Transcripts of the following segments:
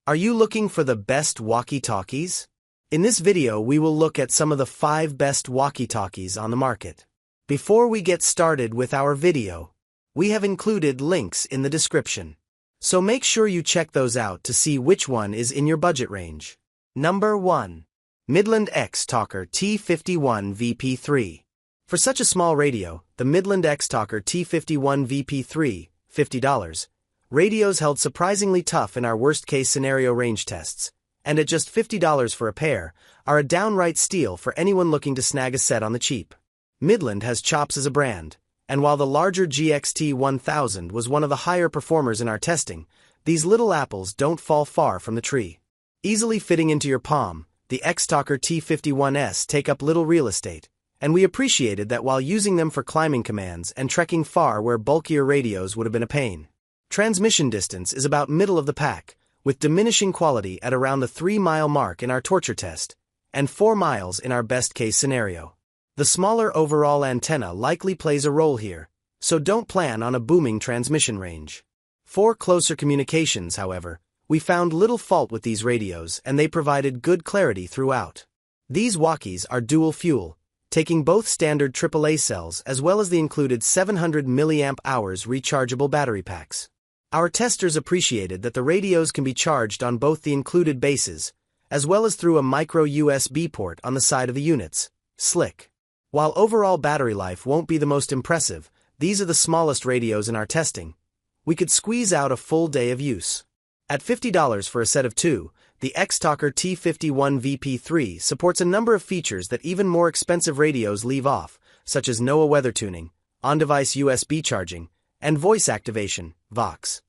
Are you looking for the best walkie-talkies? In this video we will look at some of the 5 best walkie-talkies on the market. Before we get started with our video, we have included links in the description. So make sure you check those out to see which one is in your budget range. Number 1. Midland X-Talker T51 VP3. For such a small radio, the Midland X-Talker T51 VP3, $50. Radios held surprisingly tough in our worst-case scenario range tests, and at just $50 for a pair, are a downright steal for anyone looking to snag a set on the cheap. Midland has chops as a brand, and while the larger GXT 1000 was one of the higher performers in our testing, these little apples don't fall far from the tree. Easily fitting into your palm, the X-Talker T51s take up little real estate, and we appreciated that while using them for climbing commands and trekking far where bulkier radios would have been a pain. Transmission distance is about middle of the pack, with diminishing quality at around the 3-mile mark in our torture test, and 4 miles in our best-case scenario. The smaller overall antenna likely plays a role here, so don't plan on a booming transmission range. For closer communications, however, we found little fault with these radios and they provided good clarity throughout. These walkies are dual-fuel, taking both standard AAA cells as well as the included 700 mAh rechargeable battery packs. Our testers appreciated that the radios can be charged on both the included bases, as well as through a micro USB port on the side of the units. Slick. While overall battery life won't be the most impressive, these are the smallest radios in our testing. We could squeeze out a full day of use. At $50 for a set of 2, the X-Talker T51 VP3 supports a number of features that even more expensive radios leave off, such as NOAA weather tuning, on-device USB charging, and voice activation, VOX.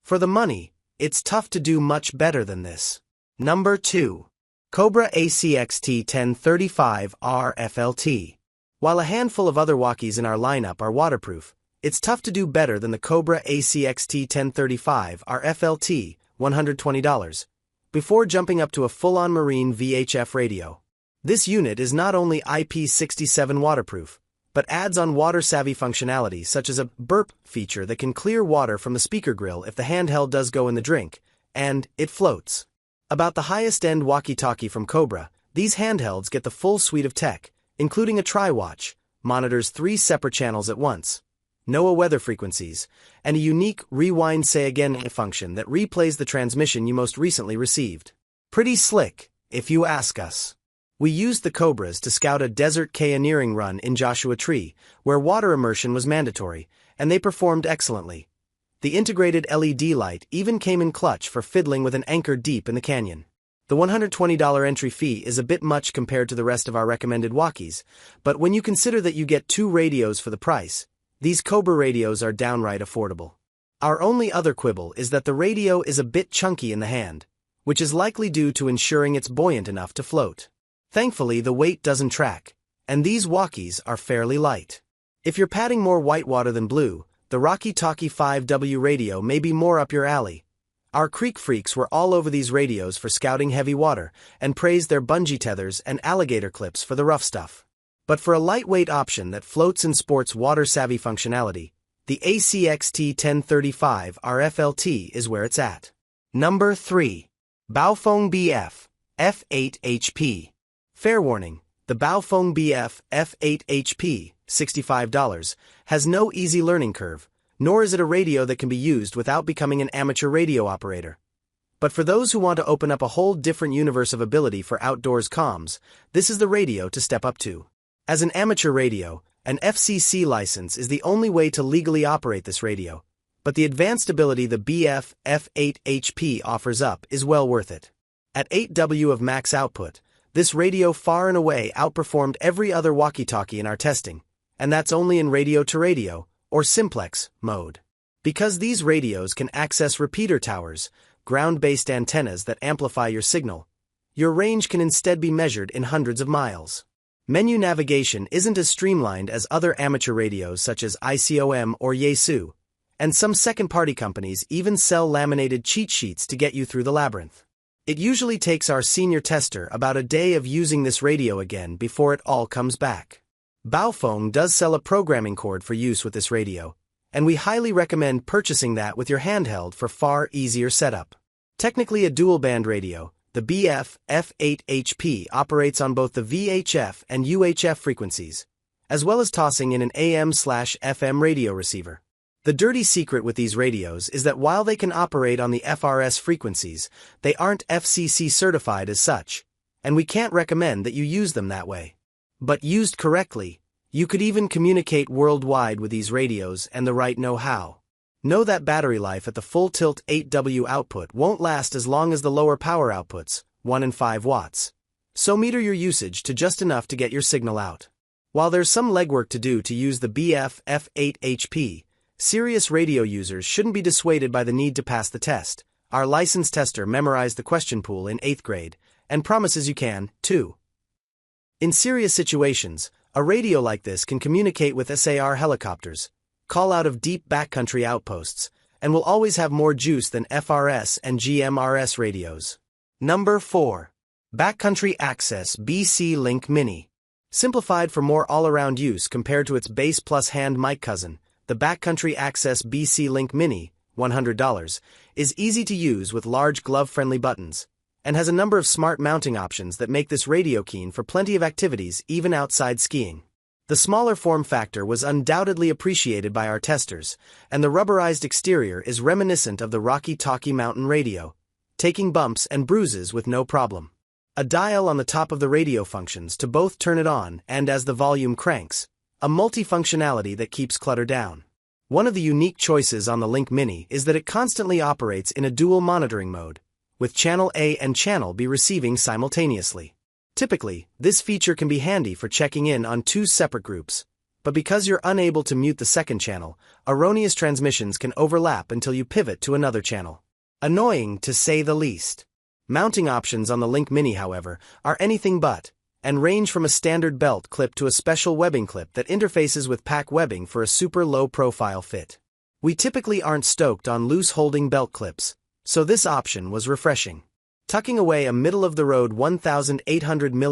For the money, it's tough to do much better than this. Number 2. Cobra ACXT 1035 RFLT. While a handful of other walkies in our lineup are waterproof, it's tough to do better than the Cobra ACXT 1035 RFLT, $120, before jumping up to a full-on marine VHF radio. This unit is not only IP67 waterproof, but adds on water-savvy functionality such as a burp feature that can clear water from the speaker grill if the handheld does go in the drink, and it floats. About the highest-end walkie-talkie from Cobra, these handhelds get the full suite of tech, including a tri-watch, monitors 3 separate channels at once, NOAA weather frequencies, and a unique rewind say again function that replays the transmission you most recently received. Pretty slick, if you ask us. We used the Cobras to scout a desert canyoneering run in Joshua Tree, where water immersion was mandatory, and they performed excellently. The integrated LED light even came in clutch for fiddling with an anchor deep in the canyon. The $120 entry fee is a bit much compared to the rest of our recommended walkies, but when you consider that you get 2 radios for the price, these Cobra radios are downright affordable. Our only other quibble is that the radio is a bit chunky in the hand, which is likely due to ensuring it's buoyant enough to float. Thankfully, the weight doesn't track, and these walkies are fairly light. If you're padding more whitewater than blue, the Walkie Talkie 5W radio may be more up your alley. Our creek freaks were all over these radios for scouting heavy water, and praised their bungee tethers and alligator clips for the rough stuff. But for a lightweight option that floats and sports water-savvy functionality, the ACXT 1035 RFLT is where it's at. Number 3. Baofeng BF F8HP. Fair warning, the Baofeng BF F8HP, $65, has no easy learning curve, nor is it a radio that can be used without becoming an amateur radio operator. But for those who want to open up a whole different universe of ability for outdoors comms, this is the radio to step up to. As an amateur radio, an FCC license is the only way to legally operate this radio, but the advanced ability the BF F8HP offers up is well worth it. At 8W of max output, this radio far and away outperformed every other walkie-talkie in our testing, and that's only in radio-to-radio, or simplex, mode. Because these radios can access repeater towers, ground-based antennas that amplify your signal, your range can instead be measured in hundreds of miles. Menu navigation isn't as streamlined as other amateur radios such as ICOM or Yaesu, and some second-party companies even sell laminated cheat sheets to get you through the labyrinth. It usually takes our senior tester about a day of using this radio again before it all comes back. Baofeng does sell a programming cord for use with this radio, and we highly recommend purchasing that with your handheld for far easier setup. Technically a dual-band radio, the BF F8HP operates on both the VHF and UHF frequencies, as well as tossing in an AM/FM radio receiver. The dirty secret with these radios is that while they can operate on the FRS frequencies, they aren't FCC certified as such, and we can't recommend that you use them that way. But used correctly, you could even communicate worldwide with these radios and the right know-how. Know that battery life at the full tilt 8W output won't last as long as the lower power outputs, 1 and 5 watts. So meter your usage to just enough to get your signal out. While there's some legwork to do to use the BF F8HP, serious radio users shouldn't be dissuaded by the need to pass the test. Our licensed tester memorized the question pool in 8th grade, and promises you can, too. In serious situations, a radio like this can communicate with SAR helicopters, call out of deep backcountry outposts, and will always have more juice than FRS and GMRS radios. Number 4. Backcountry Access BC Link Mini. Simplified for more all-around use compared to its bass plus hand mic cousin, the Backcountry Access BC Link Mini, $100, is easy to use with large glove-friendly buttons, and has a number of smart mounting options that make this radio keen for plenty of activities even outside skiing. The smaller form factor was undoubtedly appreciated by our testers, and the rubberized exterior is reminiscent of the Walkie Talkie mountain radio, taking bumps and bruises with no problem. A dial on the top of the radio functions to both turn it on and as the volume cranks, a multifunctionality that keeps clutter down. One of the unique choices on the Link Mini is that it constantly operates in a dual monitoring mode, with Channel A and Channel B receiving simultaneously. Typically, this feature can be handy for checking in on 2 separate groups, but because you're unable to mute the second channel, erroneous transmissions can overlap until you pivot to another channel. Annoying to say the least. Mounting options on the Link Mini, however, are anything but, and range from a standard belt clip to a special webbing clip that interfaces with pack webbing for a super low-profile fit. We typically aren't stoked on loose-holding belt clips, so this option was refreshing. Tucking away a middle-of-the-road 1,800 mAh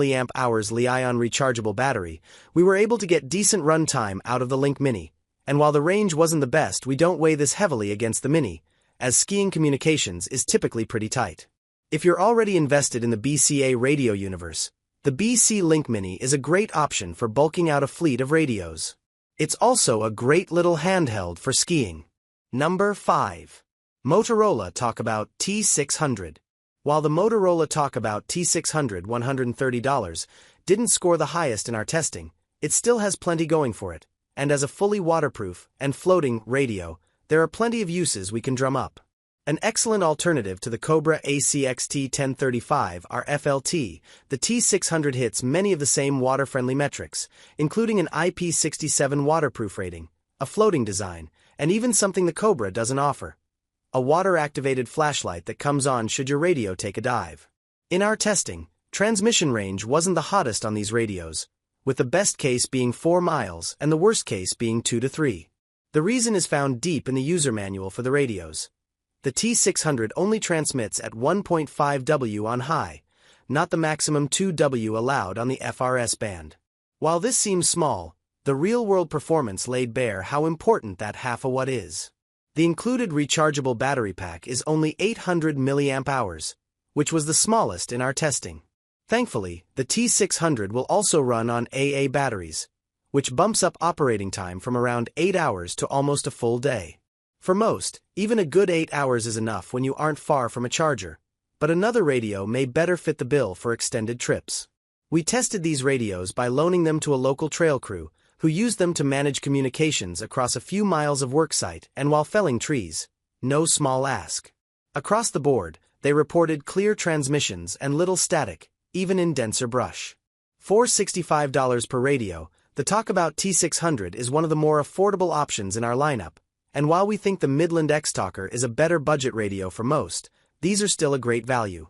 Li-ion rechargeable battery, we were able to get decent run time out of the Link Mini, and while the range wasn't the best, we don't weigh this heavily against the Mini, as skiing communications is typically pretty tight. If you're already invested in the BCA radio universe, the BC Link Mini is a great option for bulking out a fleet of radios. It's also a great little handheld for skiing. Number 5. Motorola Talkabout T600. While the Motorola Talkabout T600 $130 didn't score the highest in our testing, it still has plenty going for it, and as a fully waterproof and floating radio, there are plenty of uses we can drum up. An excellent alternative to the Cobra ACXT 1035 RFLT, the T600 hits many of the same water-friendly metrics, including an IP67 waterproof rating, a floating design, and even something the Cobra doesn't offer: a water-activated flashlight that comes on should your radio take a dive. In our testing, transmission range wasn't the hottest on these radios, with the best case being 4 miles and the worst case being 2 to 3. The reason is found deep in the user manual for the radios. The T600 only transmits at 1.5 W on high, not the maximum 2 W allowed on the FRS band. While this seems small, the real-world performance laid bare how important that half a watt is. The included rechargeable battery pack is only 800 mAh, which was the smallest in our testing. Thankfully, the T600 will also run on AA batteries, which bumps up operating time from around 8 hours to almost a full day. For most, even a good 8 hours is enough when you aren't far from a charger, but another radio may better fit the bill for extended trips. We tested these radios by loaning them to a local trail crew, who used them to manage communications across a few miles of worksite and while felling trees. No small ask. Across the board, they reported clear transmissions and little static, even in denser brush. For $65 per radio, the Talkabout T600 is one of the more affordable options in our lineup, and while we think the Midland X-Talker is a better budget radio for most, these are still a great value.